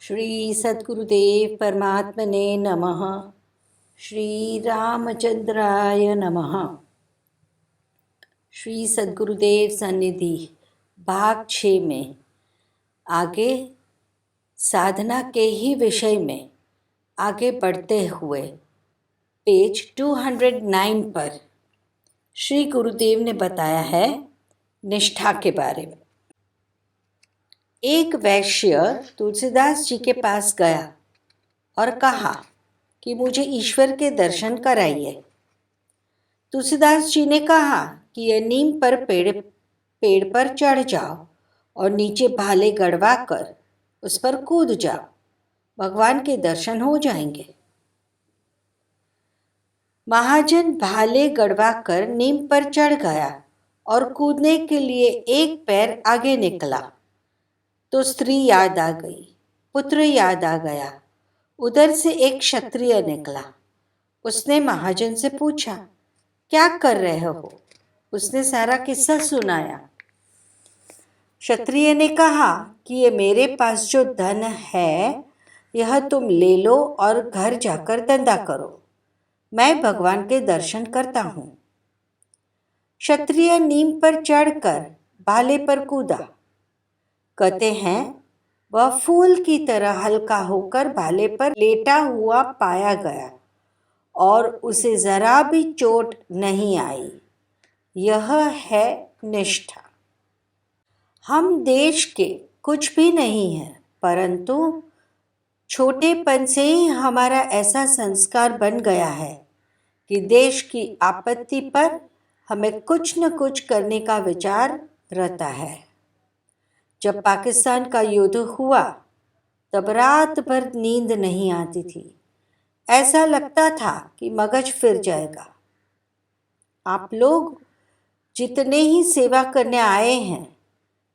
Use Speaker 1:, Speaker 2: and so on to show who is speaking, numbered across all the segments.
Speaker 1: श्री सद्गुरुदेव परमात्मने नमः। श्री रामचंद्राय नमः। श्री सद्गुरुदेव सन्निधि भाग 6 में आगे साधना के ही विषय में आगे बढ़ते हुए पेज 209 पर श्री गुरुदेव ने बताया है निष्ठा के बारे में। एक वैश्य तुलसीदास जी के पास गया और कहा कि मुझे ईश्वर के दर्शन कराइए। तुलसीदास जी ने कहा कि यह नीम पर पेड़ पर चढ़ जाओ और नीचे भाले गड़वा कर उस पर कूद जाओ, भगवान के दर्शन हो जाएंगे। महाजन भाले गड़वा कर नीम पर चढ़ गया और कूदने के लिए एक पैर आगे निकला तो स्त्री याद आ गई, पुत्र याद आ गया। उधर से एक क्षत्रिय निकला। उसने महाजन से पूछा, क्या कर रहे हो? उसने सारा किस्सा सुनाया। क्षत्रिय ने कहा कि ये मेरे पास जो धन है यह तुम ले लो और घर जाकर धंधा करो, मैं भगवान के दर्शन करता हूँ। क्षत्रिय नीम पर चढ़कर भाले पर कूदा। कहते हैं वह फूल की तरह हल्का होकर भाले पर लेटा हुआ पाया गया और उसे जरा भी चोट नहीं आई। यह है निष्ठा। हम देश के कुछ भी नहीं हैं, परंतु छोटेपन से ही हमारा ऐसा संस्कार बन गया है कि देश की आपत्ति पर हमें कुछ न कुछ करने का विचार रहता है। जब पाकिस्तान का युद्ध हुआ तब रात भर नींद नहीं आती थी। ऐसा लगता था कि मगज फिर जाएगा। आप लोग जितने ही सेवा करने आए हैं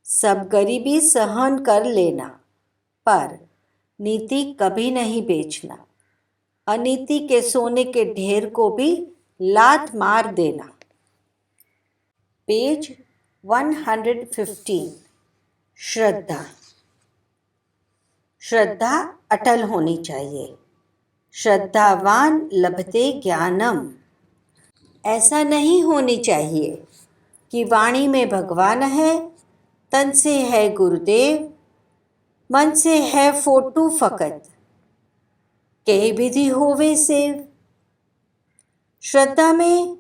Speaker 1: सब गरीबी सहन कर लेना, पर नीति कभी नहीं बेचना। अनीति के सोने के ढेर को भी लात मार देना। पेज 115। श्रद्धा। श्रद्धा अटल होनी चाहिए। श्रद्धावान लभते ज्ञानम। ऐसा नहीं होनी चाहिए कि वाणी में भगवान है, तन से है गुरुदेव, मन से है फोटू फकत, कह विधि होवे सेव। श्रद्धा में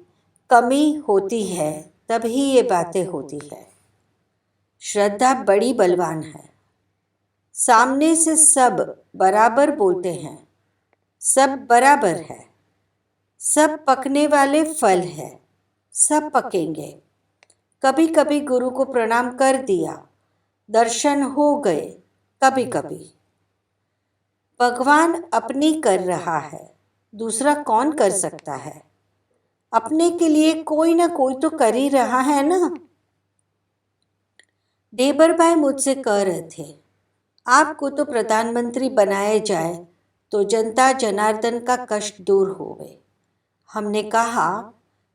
Speaker 1: कमी होती है तभी ये बातें होती है। श्रद्धा बड़ी बलवान है। सामने से सब बराबर बोलते हैं, सब बराबर है, सब पकने वाले फल है, सब पकेंगे। कभी कभी गुरु को प्रणाम कर दिया, दर्शन हो गए। कभी कभी भगवान अपनी कर रहा है, दूसरा कौन कर सकता है? अपने के लिए कोई ना कोई तो कर ही रहा है ना। देबर भाई मुझसे कह रहे थे, आपको तो प्रधानमंत्री बनाया जाए तो जनता जनार्दन का कष्ट दूर होवे। हमने कहा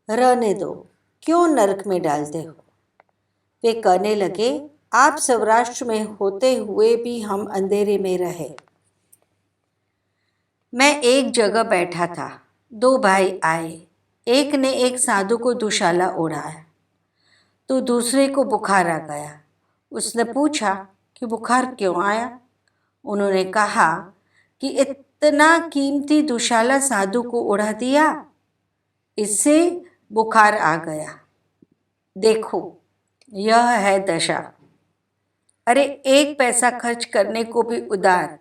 Speaker 1: रहने दो, क्यों नरक में डालते हो? वे कहने लगे, आप सौराष्ट्र में होते हुए भी हम अंधेरे में रहे। मैं एक जगह बैठा था, दो भाई आए। एक ने एक साधु को दुशाला ओढ़ाया तो दूसरे को बुखार आ गया। उसने पूछा कि बुखार क्यों आया? उन्होंने कहा कि इतना कीमती दुशाला साधु को ओढ़ा दिया, इससे बुखार आ गया। देखो यह है दशा। अरे एक पैसा खर्च करने को भी उदार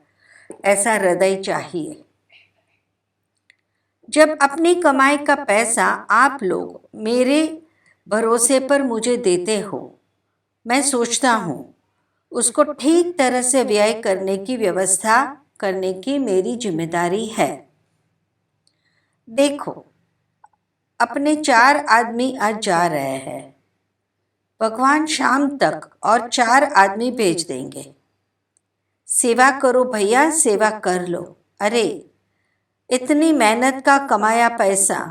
Speaker 1: ऐसा हृदय चाहिए। जब अपनी कमाई का पैसा आप लोग मेरे भरोसे पर मुझे देते हो, मैं सोचता हूँ उसको ठीक तरह से व्यय करने की व्यवस्था करने की मेरी जिम्मेदारी है। देखो अपने 4 आदमी आज जा रहे हैं, भगवान शाम तक और 4 आदमी भेज देंगे। सेवा करो भैया, सेवा कर लो। अरे इतनी मेहनत का कमाया पैसा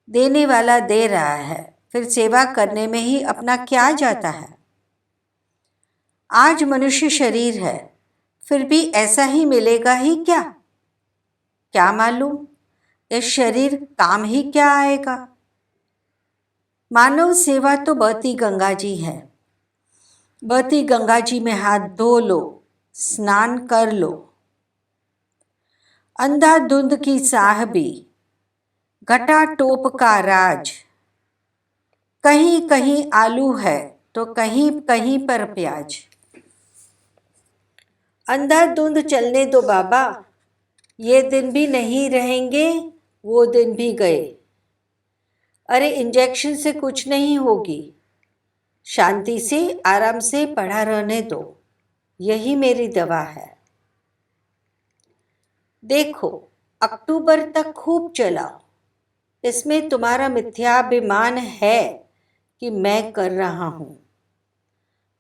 Speaker 1: देने वाला दे रहा है, फिर सेवा करने में ही अपना क्या जाता है? आज मनुष्य शरीर है, फिर भी ऐसा ही मिलेगा ही क्या? क्या मालूम ये शरीर काम ही क्या आएगा। मानव सेवा तो बहती गंगा जी है। बहती गंगा जी में हाथ धो लो, स्नान कर लो। अंधाधुंध की साहबी, घटाटोप का राज, कहीं कहीं आलू है तो कहीं कहीं पर प्याज। अंधाधुंध चलने दो बाबा, ये दिन भी नहीं रहेंगे, वो दिन भी गए। अरे इंजेक्शन से कुछ नहीं होगी, शांति से आराम से पड़ा रहने दो, यही मेरी दवा है। देखो अक्टूबर तक खूब चलाओ, इसमें तुम्हारा मिथ्याभिमान है कि मैं कर रहा हूँ।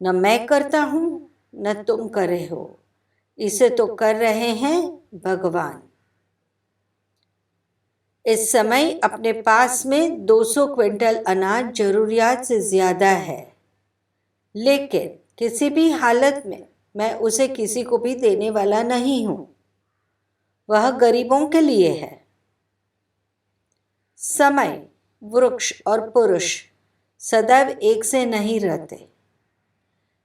Speaker 1: न मैं करता हूँ न तुम करे हो, इसे तो कर रहे हैं भगवान। इस समय अपने पास में 200 क्विंटल अनाज जरूरियात से ज़्यादा है, लेकिन किसी भी हालत में मैं उसे किसी को भी देने वाला नहीं हूँ, वह गरीबों के लिए है। समय, वृक्ष और पुरुष सदैव एक से नहीं रहते।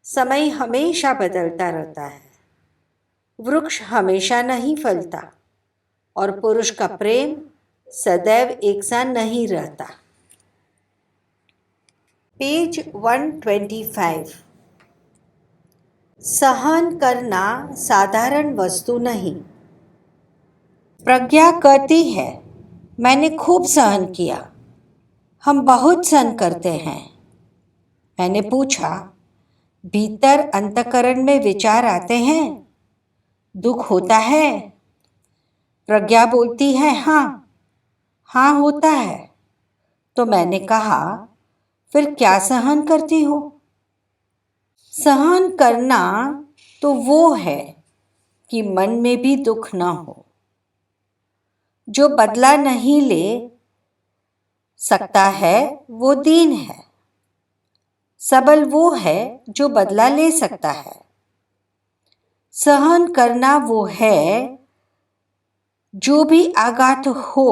Speaker 1: समय हमेशा बदलता रहता है। वृक्ष हमेशा नहीं फलता और पुरुष का प्रेम सदैव एक सा नहीं रहता। पेज 125। सहन करना साधारण वस्तु नहीं। प्रज्ञा कहती है मैंने खूब सहन किया। हम बहुत सहन करते हैं। मैंने पूछा भीतर अंतःकरण में विचार आते हैं, दुख होता है? प्रज्ञा बोलती है हाँ, हाँ होता है। तो मैंने कहा फिर क्या सहन करती हो? सहन करना तो वो है कि मन में भी दुख न हो। जो बदला नहीं ले सकता है वो दीन है। सबल वो है जो बदला ले सकता है। सहन करना वो है जो भी आघात हो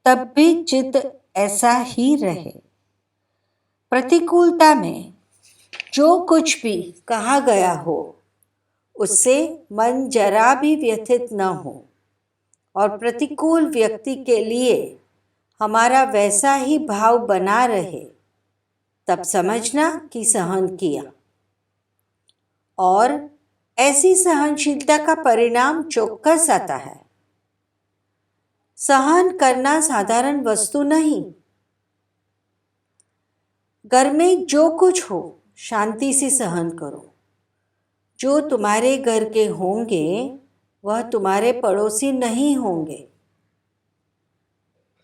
Speaker 1: तब भी चित्त ऐसा ही रहे। प्रतिकूलता में जो कुछ भी कहा गया हो उससे मन जरा भी व्यथित न हो और प्रतिकूल व्यक्ति के लिए हमारा वैसा ही भाव बना रहे, तब समझना कि सहन किया। और ऐसी सहनशीलता का परिणाम चौकस आता है। सहन करना साधारण वस्तु नहीं। घर में जो कुछ हो शांति से सहन करो। जो तुम्हारे घर के होंगे वह तुम्हारे पड़ोसी नहीं होंगे।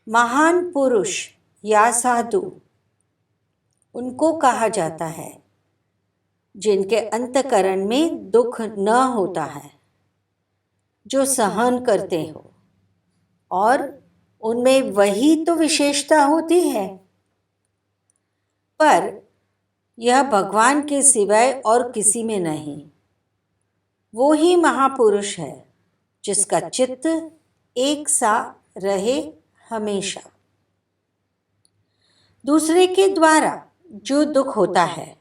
Speaker 1: महान पुरुष या साधु उनको कहा जाता है जिनके अंतःकरण में दुख न होता है, जो सहन करते हो, और उनमें वही तो विशेषता होती है। पर यह भगवान के सिवाय और किसी में नहीं। वो ही महापुरुष है जिसका चित्त एक सा रहे हमेशा। दूसरे के द्वारा जो दुख होता है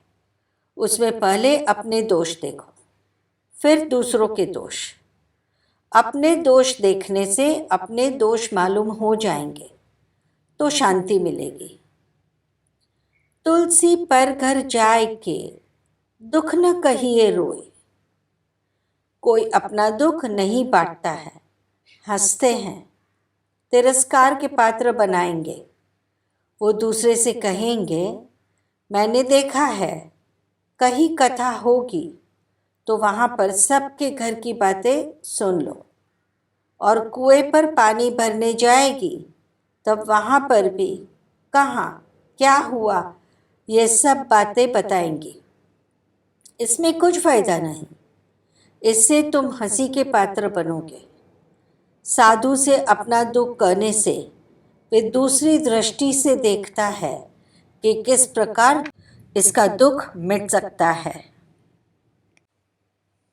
Speaker 1: उसमें पहले अपने दोष देखो, फिर दूसरों के दोष। अपने दोष देखने से अपने दोष मालूम हो जाएंगे तो शांति मिलेगी। तुलसी पर घर जाए के दुख न कहिए रोए। कोई अपना दुख नहीं बांटता है, हंसते हैं, तिरस्कार के पात्र बनाएंगे। वो दूसरे से कहेंगे मैंने देखा है, कहीं कथा होगी तो वहाँ पर सबके घर की बातें सुन लो, और कुएं पर पानी भरने जाएगी तब वहाँ पर भी कहाँ क्या हुआ ये सब बातें बताएंगी। इसमें कुछ फायदा नहीं, इससे तुम हंसी के पात्र बनोगे। साधु से अपना दुख कहने से वे दूसरी दृष्टि से देखता है कि किस प्रकार इसका दुख मिट सकता है।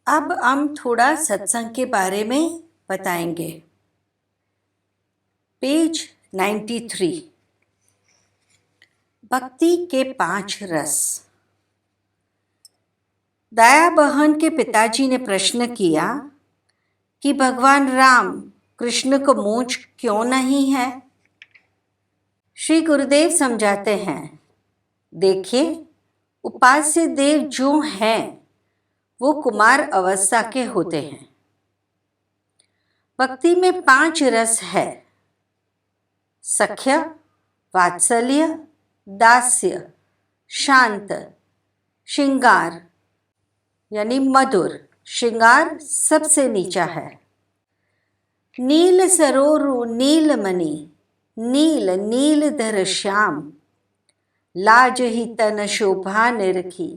Speaker 1: अब हम थोड़ा सत्संग के बारे में बताएंगे। पेज 93। भक्ति के 5 रस। दया बहन के पिताजी ने प्रश्न किया कि भगवान राम कृष्ण को मूंछ क्यों नहीं है। श्री गुरुदेव समझाते हैं, देखिए, उपास्य देव जो हैं वो कुमार अवस्था के होते हैं। भक्ति में 5 रस है: सख्य, वात्सल्य, दास्य, शांत, श्रृंगार यानी मधुर। श्रृंगार सबसे नीचा है। नील सरोरु नीलमणि, नील नीलधर श्याम, लाज ही तन शोभा निरखी,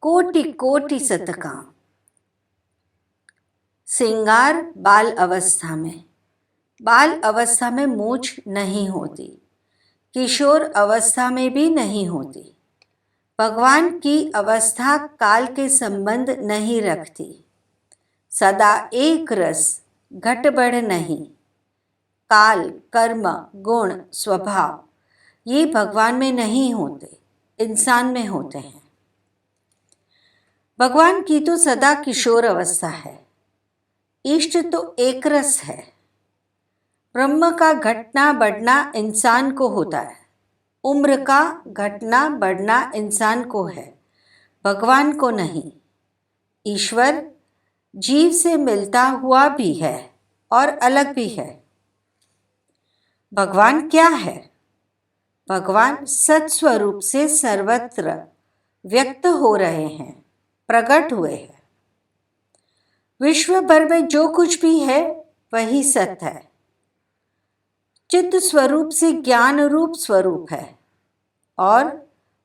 Speaker 1: कोटि कोटि सतकाम। श्रृंगार बाल अवस्था में। बाल अवस्था में मूंछ नहीं होती, किशोर अवस्था में भी नहीं होती। भगवान की अवस्था काल के संबंध नहीं रखती। सदा एक रस, घट बढ़ नहीं। काल, कर्म, गुण, स्वभाव ये भगवान में नहीं होते, इंसान में होते हैं। भगवान की तो सदा किशोर अवस्था है। इष्ट तो एक रस है। ब्रह्म का घटना बढ़ना इंसान को होता है। उम्र का घटना बढ़ना इंसान को है, भगवान को नहीं। ईश्वर जीव से मिलता हुआ भी है और अलग भी है। भगवान क्या है? भगवान सत्स्वरूप से सर्वत्र व्यक्त हो रहे हैं, प्रकट हुए हैं। विश्व भर में जो कुछ भी है वही सत्य है। चित्त स्वरूप से ज्ञान रूप स्वरूप है और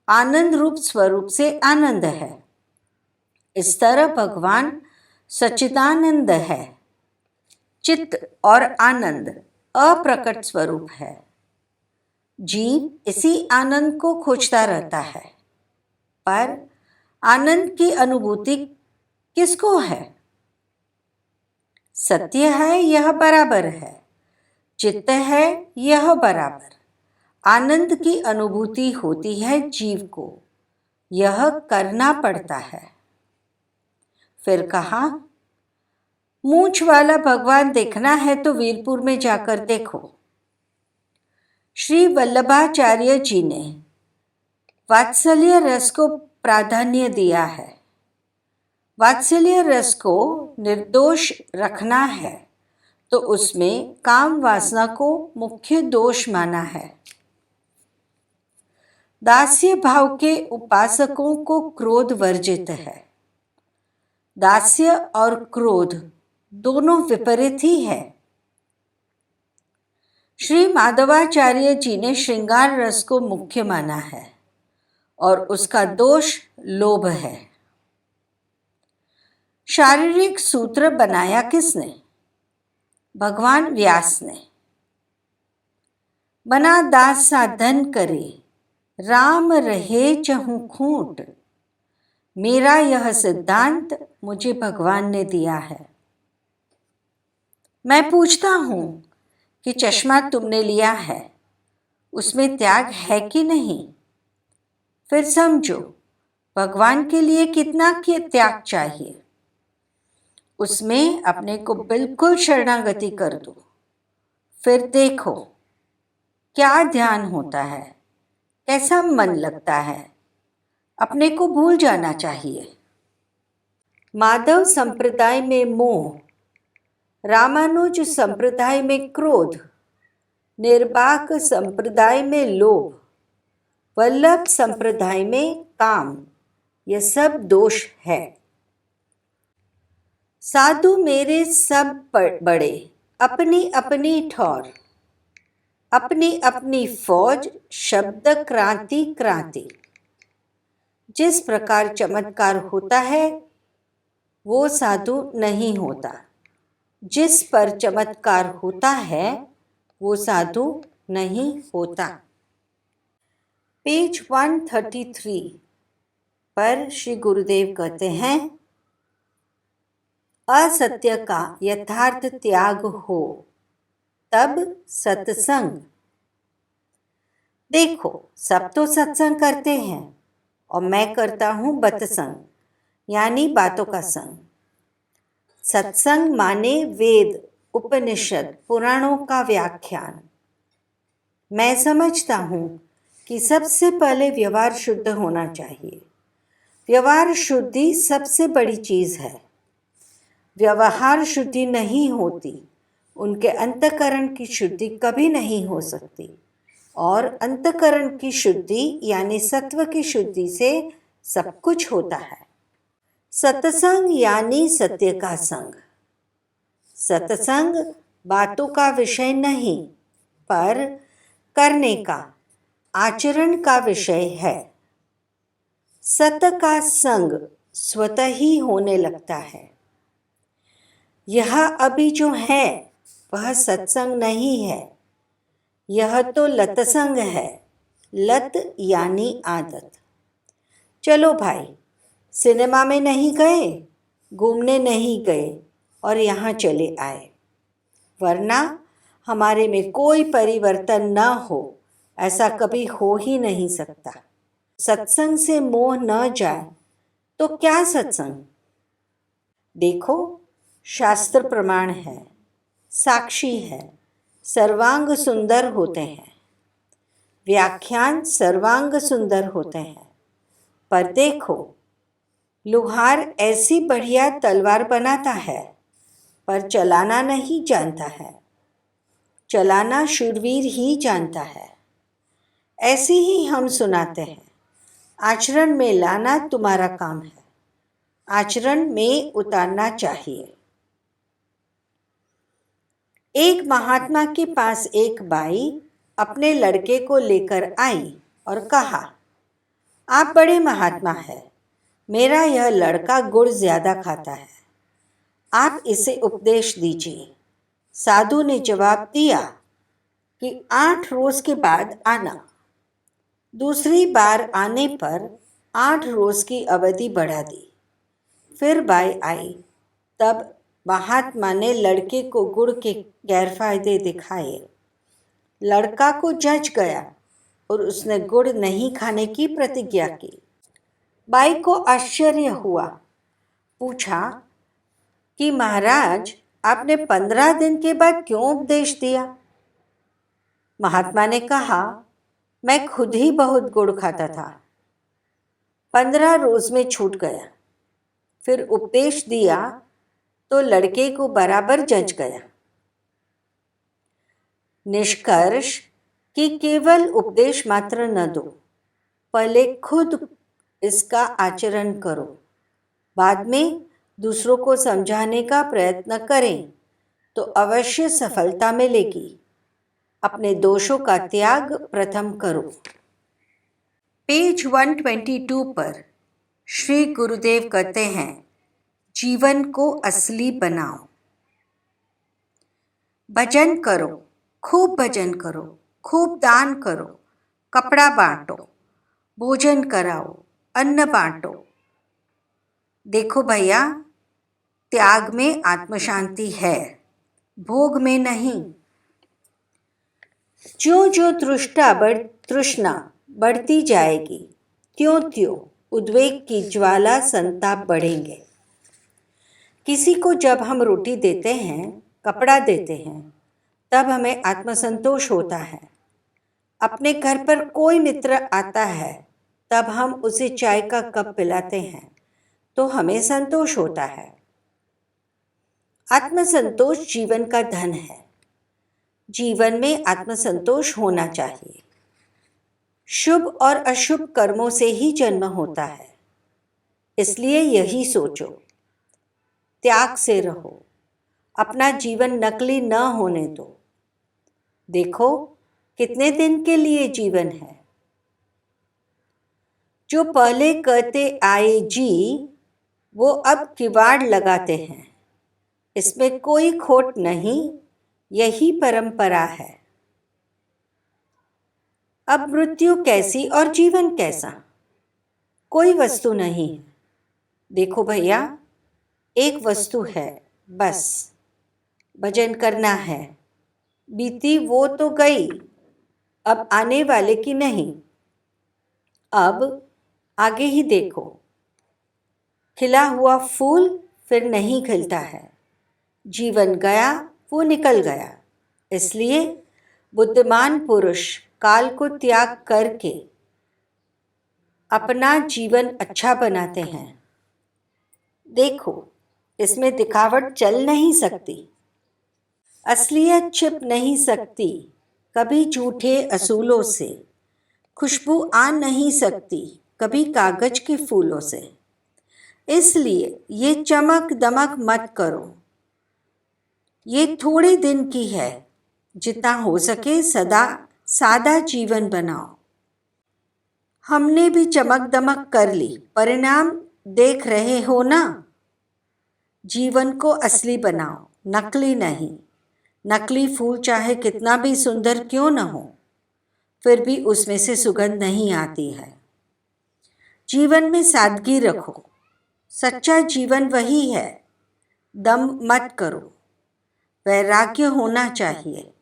Speaker 1: आनंद रूप स्वरूप से आनंद है। इस तरह भगवान सच्चिदानंद है। चित्त और आनंद अप्रकट स्वरूप है। जीव इसी आनंद को खोजता रहता है, पर आनंद की अनुभूति किसको है? सत्य है यह बराबर है, चित्त है यह बराबर। आनंद की अनुभूति होती है जीव को, यह करना पड़ता है। फिर कहा, मूंछ वाला भगवान देखना है तो वीरपुर में जाकर देखो। श्री वल्लभाचार्य जी ने वात्सल्य रस को प्राधान्य दिया है। वात्सल्य रस को निर्दोष रखना है तो उसमें काम वासना को मुख्य दोष माना है। दास्य भाव के उपासकों को क्रोध वर्जित है। दास्य और क्रोध दोनों विपरीत ही है। श्री माधवाचार्य जी ने श्रृंगार रस को मुख्य माना है और उसका दोष लोभ है। शारीरिक सूत्र बनाया किसने? भगवान व्यास ने। बना दास साधन करे, राम रहे चहु खूंट। मेरा यह सिद्धांत मुझे भगवान ने दिया है। मैं पूछता हूँ कि चश्मा तुमने लिया है, उसमें त्याग है कि नहीं? फिर समझो भगवान के लिए कितना त्याग चाहिए। उसमें अपने को बिल्कुल शरणागति कर दो, फिर देखो क्या ध्यान होता है, कैसा मन लगता है। अपने को भूल जाना चाहिए। माधव संप्रदाय में मोह, रामानुज संप्रदाय में क्रोध, निर्वाक संप्रदाय में लोभ, वल्लभ संप्रदाय में काम, यह सब दोष है। साधु मेरे सब बड़े, अपनी अपनी ठौर, अपनी अपनी फौज, शब्द क्रांति क्रांति। जिस प्रकार चमत्कार होता है वो साधु नहीं होता, जिस पर चमत्कार होता है वो साधु नहीं होता। पेज 133 पर श्री गुरुदेव कहते हैं, असत्य का यथार्थ त्याग हो, तब सत्संग। देखो, सब तो सत्संग करते हैं और मैं करता हूँ बतसंग, यानी बातों का संग। सत्संग माने वेद, उपनिषद, पुराणों का व्याख्यान। मैं समझता हूँ कि सबसे पहले व्यवहार शुद्ध होना चाहिए। व्यवहार शुद्धि सबसे बड़ी चीज़ है। व्यवहार शुद्धि नहीं होती, उनके अंतःकरण की शुद्धि कभी नहीं हो सकती। और अंतःकरण की शुद्धि यानी सत्व की शुद्धि से सब कुछ होता है। सत्संग यानी सत्य का संग। सत्संग बातों का विषय नहीं, पर करने का, आचरण का विषय है। सत का संग स्वतः ही होने लगता है। यह अभी जो है वह सत्संग नहीं है, यह तो लतसंग है। लत यानी आदत। चलो भाई, सिनेमा में नहीं गए, घूमने नहीं गए और यहाँ चले आए, वरना हमारे में कोई परिवर्तन न हो, ऐसा कभी हो ही नहीं सकता। सत्संग से मोह न जाए तो क्या सत्संग? देखो, शास्त्र प्रमाण है, साक्षी है, सर्वांग सुंदर होते हैं। व्याख्यान सर्वांग सुंदर होते हैं। पर देखो, लुहार ऐसी बढ़िया तलवार बनाता है, पर चलाना नहीं जानता है। चलाना शूरवीर ही जानता है। ऐसे ही हम सुनाते हैं, आचरण में लाना तुम्हारा काम है, आचरण में उतारना चाहिए। एक महात्मा के पास एक बाई अपने लड़के को लेकर आई और कहा, आप बड़े महात्मा हैं, मेरा यह लड़का गुड़ ज्यादा खाता है, आप इसे उपदेश दीजिए। साधु ने जवाब दिया कि 8 रोज के बाद आना। दूसरी बार आने पर 8 रोज की अवधि बढ़ा दी। फिर बाई आई, तब महात्मा ने लड़के को गुड़ के गैरफायदे दिखाए। लड़का को जच गया और उसने गुड़ नहीं खाने की प्रतिज्ञा की। बाई को आश्चर्य हुआ, पूछा कि महाराज, आपने 15 दिन के बाद क्यों उपदेश दिया? महात्मा ने कहा, मैं खुद ही बहुत गुड़ खाता था, 15 रोज में छूट गया। फिर उपदेश दिया तो लड़के को बराबर जच गया। निष्कर्ष कि केवल उपदेश मात्र न दो, पहले खुद इसका आचरण करो, बाद में दूसरों को समझाने का प्रयत्न करें तो अवश्य सफलता मिलेगी। अपने दोषों का त्याग प्रथम करो। पेज 122 पर श्री गुरुदेव कहते हैं, जीवन को असली बनाओ। भजन करो, खूब भजन करो, खूब दान करो, कपड़ा बांटो, भोजन कराओ, अन्न बांटो। देखो भैया, त्याग में आत्मशांति है, भोग में नहीं। ज्यों ज्यों तृष्णा बढ़ती जाएगी, त्यों त्यों उद्वेग की ज्वाला संताप बढ़ेंगे। किसी को जब हम रोटी देते हैं, कपड़ा देते हैं, तब हमें आत्मसंतोष होता है। अपने घर पर कोई मित्र आता है, तब हम उसे चाय का कप पिलाते हैं तो हमें संतोष होता है। आत्मसंतोष जीवन का धन है। जीवन में आत्मसंतोष होना चाहिए। शुभ और अशुभ कर्मों से ही जन्म होता है, इसलिए यही सोचो। त्याग से रहो, अपना जीवन नकली न होने दो। देखो, कितने दिन के लिए जीवन है। जो पहले कहते आए जी, वो अब किवाड़ लगाते हैं। इसमें कोई खोट नहीं, यही परंपरा है। अब मृत्यु कैसी और जीवन कैसा? कोई वस्तु नहीं है। देखो भैया, एक वस्तु है, बस भजन करना है। बीती वो तो गई, अब आने वाले की नहीं। अब आगे ही देखो, खिला हुआ फूल फिर नहीं खिलता है। जीवन गया वो निकल गया। इसलिए बुद्धिमान पुरुष काल को त्याग करके अपना जीवन अच्छा बनाते हैं। देखो, इसमें दिखावट चल नहीं सकती, असलियत छिप नहीं सकती कभी झूठे असूलों से, खुशबू आ नहीं सकती कभी कागज के फूलों से। इसलिए ये चमक दमक मत करो, ये थोड़े दिन की है। जितना हो सके सदा सादा जीवन बनाओ। हमने भी चमक दमक कर ली, परिणाम देख रहे हो ना। जीवन को असली बनाओ, नकली नहीं। नकली फूल चाहे कितना भी सुंदर क्यों न हो, फिर भी उसमें से सुगंध नहीं आती है। जीवन में सादगी रखो, सच्चा जीवन वही है। दम मत करो, वैराग्य होना चाहिए।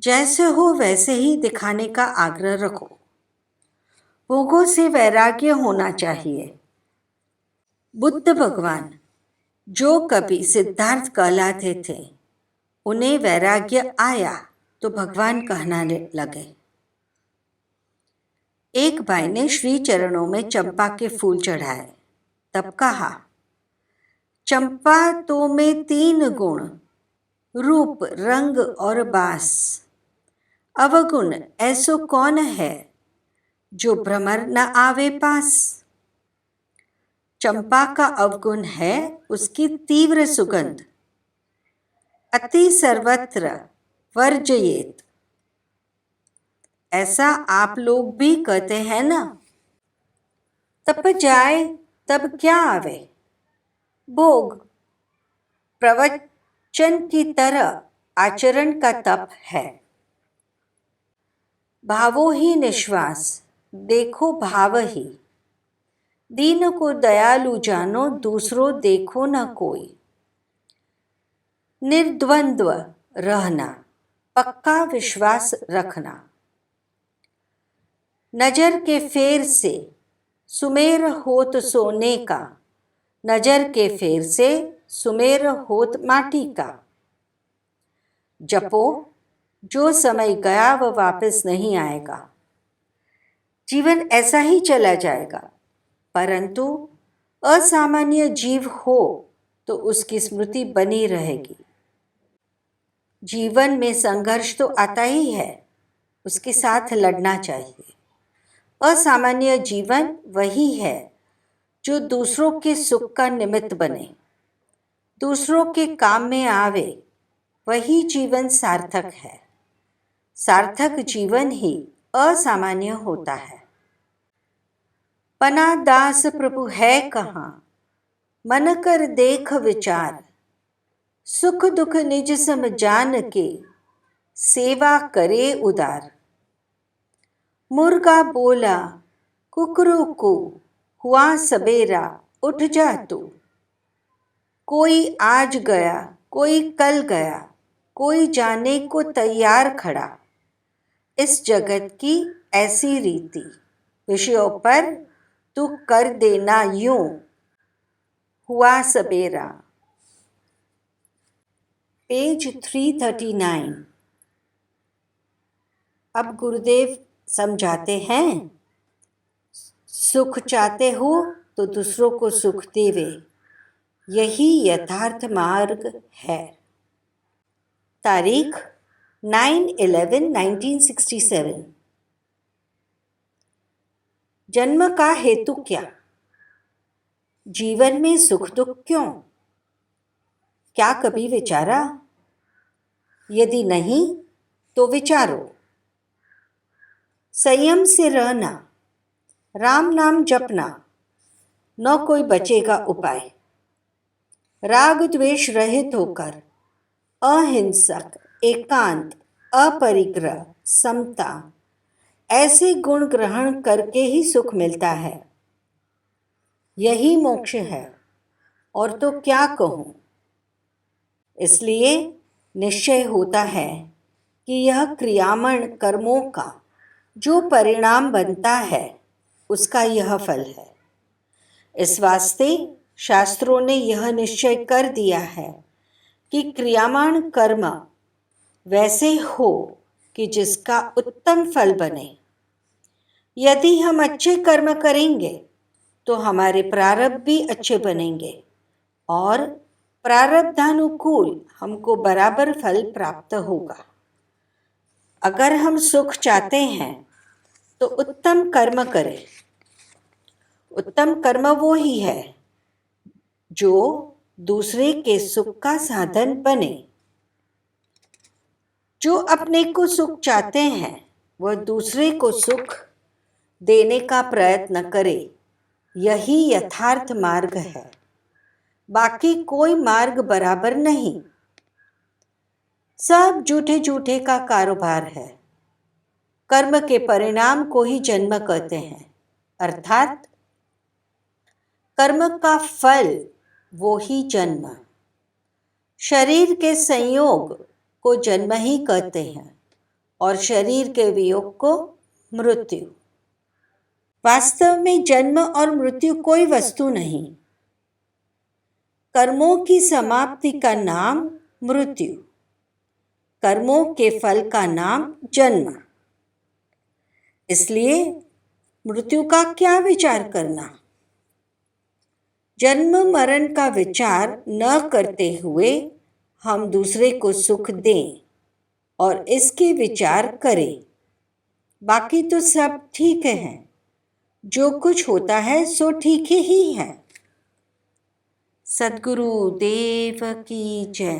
Speaker 1: जैसे हो वैसे ही दिखाने का आग्रह रखो। भोगों से वैराग्य होना चाहिए। बुद्ध भगवान जो कभी सिद्धार्थ कहलाते थे, उन्हें वैराग्य आया तो भगवान कहने लगे। एक भाई ने श्री चरणों में चंपा के फूल चढ़ाए, तब कहा, चंपा तो में 3 गुण, रूप रंग और बास। अवगुण ऐसो कौन है, जो भ्रमर न आवे पास। चंपा का अवगुण है उसकी तीव्र सुगंध। अति सर्वत्र वर्जयेत। ऐसा आप लोग भी कहते हैं ना। तप जाए तब क्या आवे, भोग प्रवचन की तरह आचरण का तप है। भावो ही निश्वास, देखो भाव ही। दीन को दयालु जानो, दूसरों देखो न कोई। निर्द्वंद्व रहना, पक्का विश्वास रखना। नजर के फेर से सुमेर होत सोने का, नजर के फेर से सुमेर होत माटी का। जपो, जो समय गया वह वापस नहीं आएगा। जीवन ऐसा ही चला जाएगा, परंतु असामान्य जीव हो तो उसकी स्मृति बनी रहेगी। जीवन में संघर्ष तो आता ही है, उसके साथ लड़ना चाहिए। असामान्य जीवन वही है जो दूसरों के सुख का निमित्त बने, दूसरों के काम में आवे। वही जीवन सार्थक है। सार्थक जीवन ही असामान्य होता है। पना दास प्रभु है कहाँ, मन कर देख विचार। सुख दुख निज सम जान के, सेवा करे उदार। मुर्गा बोला कुकरू को, हुआ सबेरा उठ जा तू। कोई आज गया कोई कल गया, कोई जाने को तैयार खड़ा। इस जगत की ऐसी रीति, विषयों पर तू कर देना यूं, हुआ सबेरा। पेज 339। अब गुरुदेव समझाते हैं, सुख चाहते हो तो दूसरों को सुख देवे, यही यथार्थ मार्ग है। तारीख 9/11/1967। जन्म का हेतु क्या, जीवन में सुख दुख क्यों, क्या कभी विचारा? यदि नहीं तो विचारो। संयम से रहना, राम नाम जपना, न कोई बचेगा उपाय। राग द्वेष रहित होकर, अहिंसक, एकांत, अपरिग्रह, समता, ऐसे गुण ग्रहण करके ही सुख मिलता है। यही मोक्ष है। और तो क्या कहूँ। इसलिए निश्चय होता है कि यह क्रियामण कर्मों का जो परिणाम बनता है उसका यह फल है। इस वास्ते शास्त्रों ने यह निश्चय कर दिया है कि क्रियामाण कर्म वैसे हो कि जिसका उत्तम फल बने। यदि हम अच्छे कर्म करेंगे तो हमारे प्रारब्ध भी अच्छे बनेंगे और प्रारब्धानुकूल हमको बराबर फल प्राप्त होगा। अगर हम सुख चाहते हैं तो उत्तम कर्म करें। उत्तम कर्म वो ही है जो दूसरे के सुख का साधन बने। जो अपने को सुख चाहते हैं वह दूसरे को सुख देने का प्रयत्न करे। यही यथार्थ मार्ग है, बाकी कोई मार्ग बराबर नहीं। सब झूठे झूठे का कारोबार है। कर्म के परिणाम को ही जन्म कहते हैं, अर्थात कर्म का फल वो ही जन्म। शरीर के संयोग को जन्म ही कहते हैं और शरीर के वियोग को मृत्यु। वास्तव में जन्म और मृत्यु कोई वस्तु नहीं। कर्मों की समाप्ति का नाम मृत्यु, कर्मों के फल का नाम जन्म। इसलिए मृत्यु का क्या विचार करना। जन्म मरण का विचार न करते हुए हम दूसरे को सुख दें और इसके विचार करें। बाकी तो सब ठीक है। जो कुछ होता है सो ठीक ही है। सद्गुरु देव की जय।